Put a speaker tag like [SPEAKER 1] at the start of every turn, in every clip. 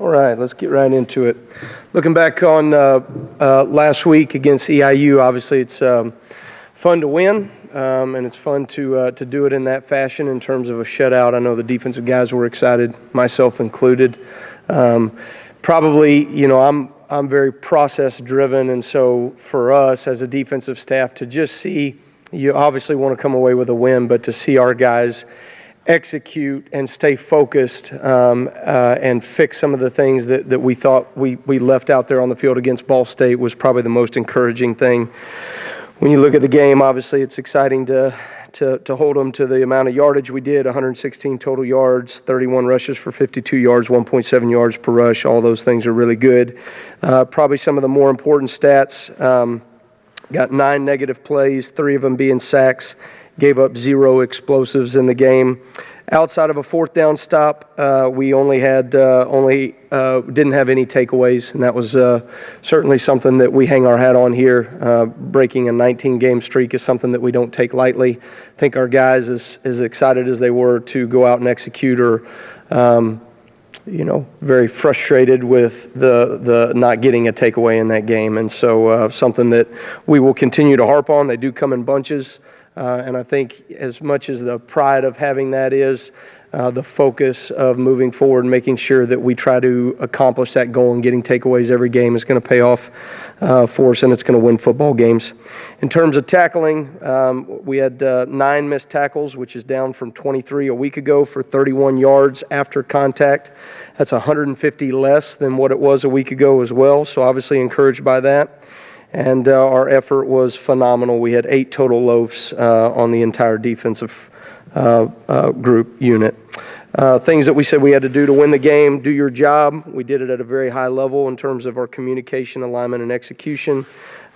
[SPEAKER 1] All right, let's get right into it. Looking back on last week against EIU, obviously it's fun to win, and it's fun to do it in that fashion in terms of a shutout. I know the defensive guys were excited, myself included. Probably, I'm very process-driven, and so for us as a defensive staff to just see, you obviously want to come away with a win, but to see our guys execute and stay focused and fix some of the things that we thought we left out there on the field against Ball State was probably the most encouraging thing. When you look at the game, obviously it's exciting to hold them to the amount of yardage we did, 116 total yards, 31 rushes for 52 yards, 1.7 yards per rush. All those things are really good. Probably some of the more important stats, got 9 negative plays, 3 of them being sacks. Gave up 0 explosives in the game. Outside of a fourth down stop, we only didn't have any takeaways, and that was certainly something that we hang our hat on here. Breaking a 19-game streak is something that we don't take lightly. I think our guys, as excited as they were to go out and execute, are very frustrated with the not getting a takeaway in that game, and so something that we will continue to harp on. They do come in bunches. And I think as much as the pride of having that is, the focus of moving forward and making sure that we try to accomplish that goal and getting takeaways every game is going to pay off for us, and it's going to win football games. In terms of tackling, we had 9 missed tackles, which is down from 23 a week ago for 31 yards after contact. That's 150 less than what it was a week ago as well, so obviously encouraged by that. And our effort was phenomenal. We had 8 total loafs on the entire defensive group unit. Things that we said we had to do to win the game: do your job. We did it at a very high level in terms of our communication, alignment, and execution.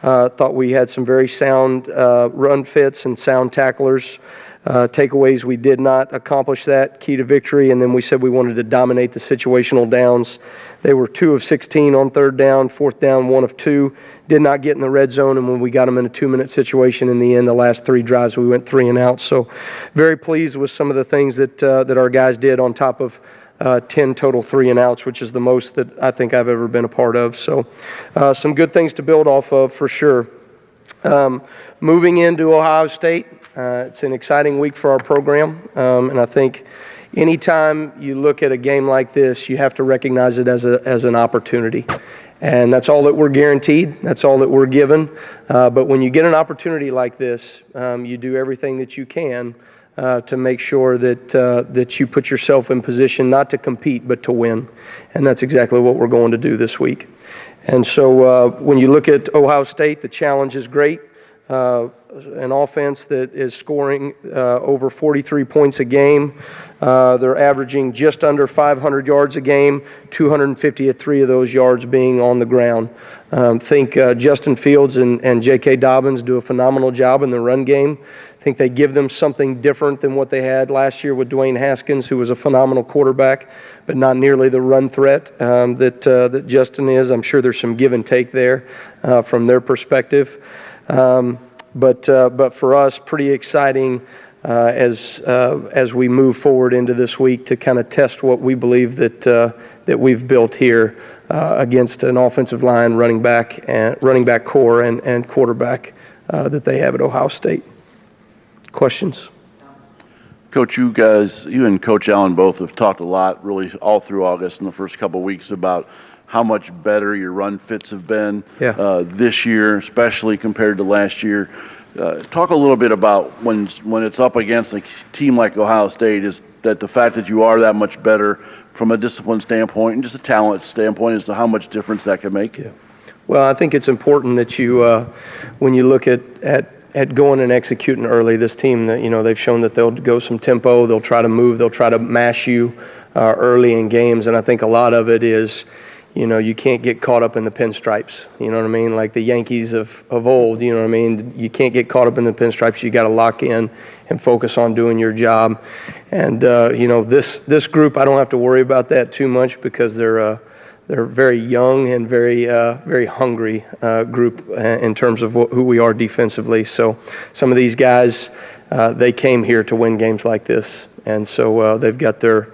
[SPEAKER 1] Thought we had some very sound run fits and sound tacklers. Takeaways, we did not accomplish that. Key to victory. And then we said we wanted to dominate the situational downs. They were 2 of 16 on third down, fourth down, 1 of 2. Did not get in the red zone, and when we got them in a 2-minute situation in the end, the last 3 drives, we went 3 and out. So very pleased with some of the things that our guys did on top of 10 total 3 and outs, which is the most that I think I've ever been a part of. So some good things to build off of for sure. Moving into Ohio State, it's an exciting week for our program, and I think anytime you look at a game like this, you have to recognize it as an opportunity. And that's all that we're guaranteed. That's all that we're given. But when you get an opportunity like this, you do everything that you can to make sure that you put yourself in position not to compete but to win. And that's exactly what we're going to do this week. And so when you look at Ohio State, the challenge is great. An offense that is scoring over 43 points a game. They're averaging just under 500 yards a game, 250 at 3 of those yards being on the ground. Think Justin Fields and J.K. Dobbins do a phenomenal job in the run game. I think they give them something different than what they had last year with Dwayne Haskins, who was a phenomenal quarterback, but not nearly the run threat that Justin is. I'm sure there's some give and take there from their perspective. But for us, pretty exciting as we move forward into this week to kind of test what we believe that we've built here against an offensive line, running back core, and quarterback that they have at Ohio State. Questions?
[SPEAKER 2] Coach, you and Coach Allen both have talked a lot, really all through August and the first couple of weeks, about how much better your run fits have been this year, especially compared to last year. Talk a little bit about when it's up against a team like Ohio State, is that the fact that you are that much better from a discipline standpoint and just a talent standpoint as to how much difference that can make?
[SPEAKER 1] Yeah. Well, I think it's important that you, when you look at going and executing early, this team, that they've shown that they'll go some tempo, they'll try to move, they'll try to mash you early in games, and I think a lot of it is, you can't get caught up in the pinstripes, you know what I mean? Like the Yankees of old, you know what I mean? You can't get caught up in the pinstripes. You got to lock in and focus on doing your job. And, this group, I don't have to worry about that too much because they're very young and very hungry group in terms of who we are defensively. So some of these guys, they came here to win games like this. And so they've got their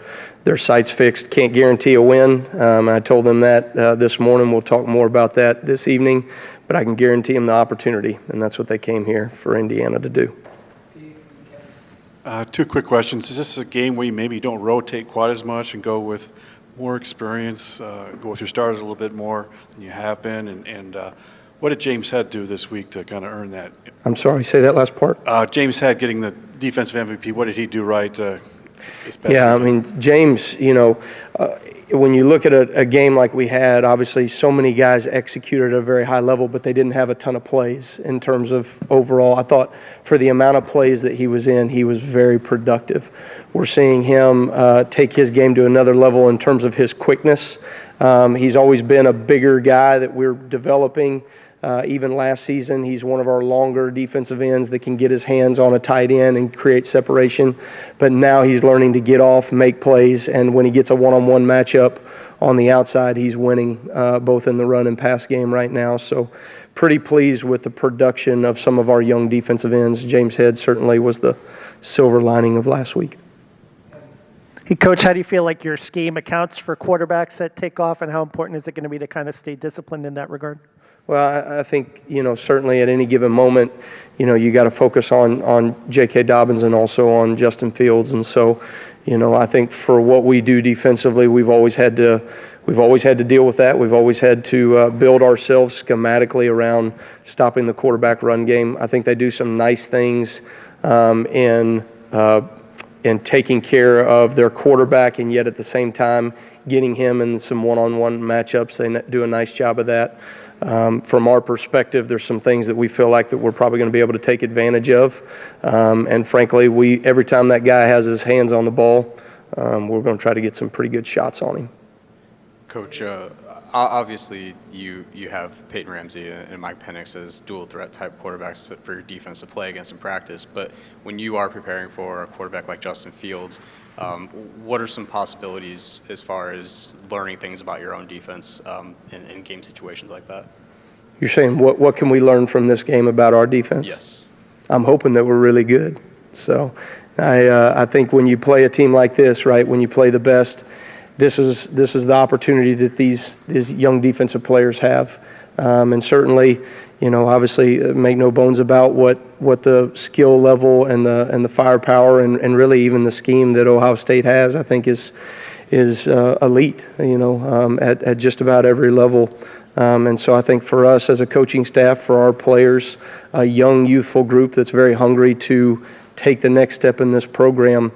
[SPEAKER 1] their sights fixed. Can't guarantee a win. I told them that this morning. We'll talk more about that this evening, but I can guarantee them the opportunity, and that's what they came here for Indiana to do.
[SPEAKER 3] Two quick questions. Is this a game where you maybe don't rotate quite as much and go with more experience, go with your starters a little bit more than you have been? And what did James Head do this week to kind of earn that?
[SPEAKER 1] I'm sorry, say that last part.
[SPEAKER 3] James Head getting the defensive MVP, what did he do right this past
[SPEAKER 1] Yeah, I
[SPEAKER 3] weekend?
[SPEAKER 1] mean, James, when you look at a game like we had, obviously so many guys executed at a very high level, but they didn't have a ton of plays in terms of overall. I thought for the amount of plays that he was in, he was very productive. We're seeing him take his game to another level in terms of his quickness. He's always been a bigger guy that we're developing. Even last season, he's one of our longer defensive ends that can get his hands on a tight end and create separation. But now he's learning to get off, make plays, and when he gets a one-on-one matchup on the outside, he's winning both in the run and pass game right now. So pretty pleased with the production of some of our young defensive ends. James Head certainly was the silver lining of last week.
[SPEAKER 4] Hey, Coach, how do you feel like your scheme accounts for quarterbacks that take off, and how important is it going to be to kind of stay disciplined in that regard?
[SPEAKER 1] Well, I think, certainly at any given moment, you got to focus on J.K. Dobbins and also on Justin Fields. And so, I think for what we do defensively, we've always had to deal with that. We've always had to build ourselves schematically around stopping the quarterback run game. I think they do some nice things in taking care of their quarterback, and yet at the same time getting him in some one-on-one matchups. They do a nice job of that. From our perspective, there's some things that we feel like that we're probably going to be able to take advantage of. And frankly, every time that guy has his hands on the ball, we're going to try to get some pretty good shots on him.
[SPEAKER 5] Coach, obviously you have Peyton Ramsey and Mike Penix as dual threat type quarterbacks for your defense to play against in practice. But when you are preparing for a quarterback like Justin Fields, what are some possibilities as far as learning things about your own defense in game situations like that?
[SPEAKER 1] You're saying what can we learn from this game about our defense?
[SPEAKER 5] Yes.
[SPEAKER 1] I'm hoping that we're really good. So I think when you play a team like this, right, when you play the best, this is the opportunity that these young defensive players have. And certainly, obviously make no bones about what the skill level and the firepower and really even the scheme that Ohio State has, I think is elite, at just about every level. And so I think for us as a coaching staff, for our players, a young, youthful group that's very hungry to take the next step in this program,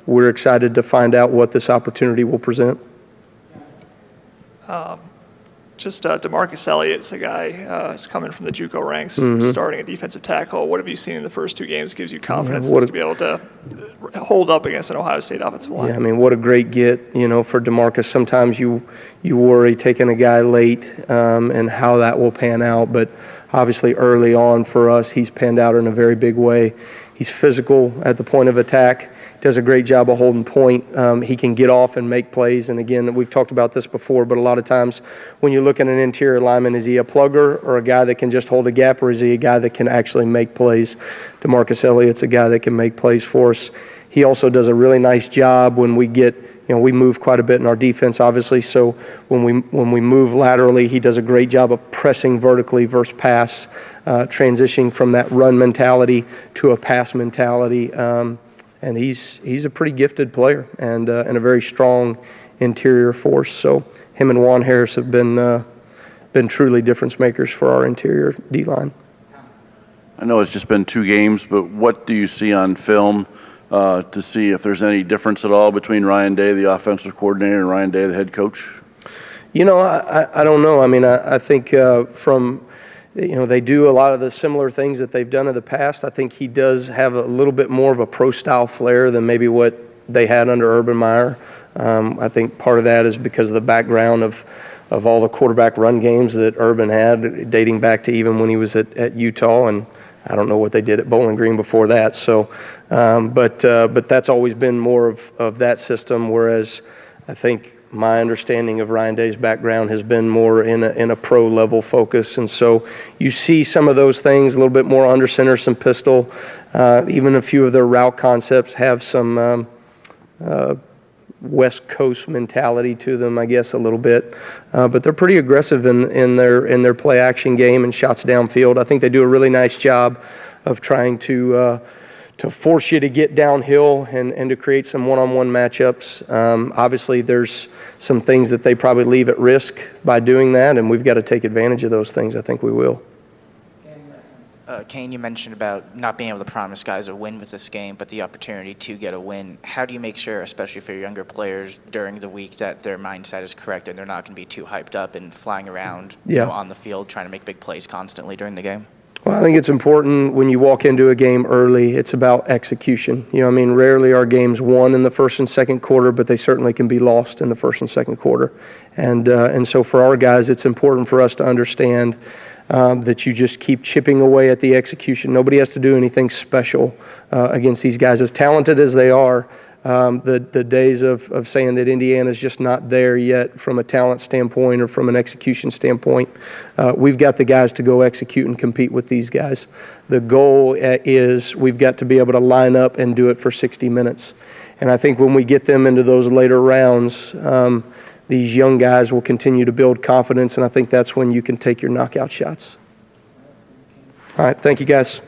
[SPEAKER 1] we're excited to find out what this opportunity will present.
[SPEAKER 6] DeMarcus Elliott's a guy who's coming from the JUCO ranks, starting a defensive tackle. What have you seen in the first two games gives you confidence to be able to hold up against an Ohio State offensive line?
[SPEAKER 1] Yeah, I mean, what a great get, for DeMarcus. Sometimes you worry taking a guy late and how that will pan out, but obviously early on for us, he's panned out in a very big way. He's physical at the point of attack. Does a great job of holding point. He can get off and make plays. And again, we've talked about this before, but a lot of times when you look at an interior lineman, is he a plugger or a guy that can just hold a gap, or is he a guy that can actually make plays? DeMarcus Elliott's a guy that can make plays for us. He also does a really nice job when we get, we move quite a bit in our defense, obviously. So when we move laterally, he does a great job of pressing vertically versus pass, transitioning from that run mentality to a pass mentality. And he's a pretty gifted player and a very strong interior force. So him and Juan Harris have been truly difference makers for our interior D-line.
[SPEAKER 2] I know it's just been 2 games, but what do you see on film to see if there's any difference at all between Ryan Day, the offensive coordinator, and Ryan Day, the head coach?
[SPEAKER 1] I don't know. I mean, I think from they do a lot of the similar things that they've done in the past. I think he does have a little bit more of a pro-style flair than maybe what they had under Urban Meyer. I think part of that is because of the background of all the quarterback run games that Urban had, dating back to even when he was at Utah, and I don't know what they did at Bowling Green before that. So, but that's always been more of that system, whereas I think my understanding of Ryan Day's background has been more in a pro level focus. And so you see some of those things, a little bit more under center, some pistol, even a few of their route concepts have some West Coast mentality to them, I guess, a little bit. But they're pretty aggressive in their play action game and shots downfield. I think they do a really nice job of trying to force you to get downhill and to create some one-on-one matchups. Obviously, there's some things that they probably leave at risk by doing that, and we've got to take advantage of those things. I think we will.
[SPEAKER 7] Kane, you mentioned about not being able to promise guys a win with this game, but the opportunity to get a win. How do you make sure, especially for your younger players during the week, that their mindset is correct and they're not going to be too hyped up and flying around on the field trying to make big plays constantly during the game?
[SPEAKER 1] Well, I think it's important when you walk into a game early, it's about execution. Rarely are games won in the first and second quarter, but they certainly can be lost in the first and second quarter. And so for our guys, it's important for us to understand that you just keep chipping away at the execution. Nobody has to do anything special against these guys. As talented as they are, the days of saying that Indiana's just not there yet from a talent standpoint or from an execution standpoint, we've got the guys to go execute and compete with these guys. The goal is we've got to be able to line up and do it for 60 minutes. And I think when we get them into those later rounds, these young guys will continue to build confidence, and I think that's when you can take your knockout shots. All right, thank you, guys.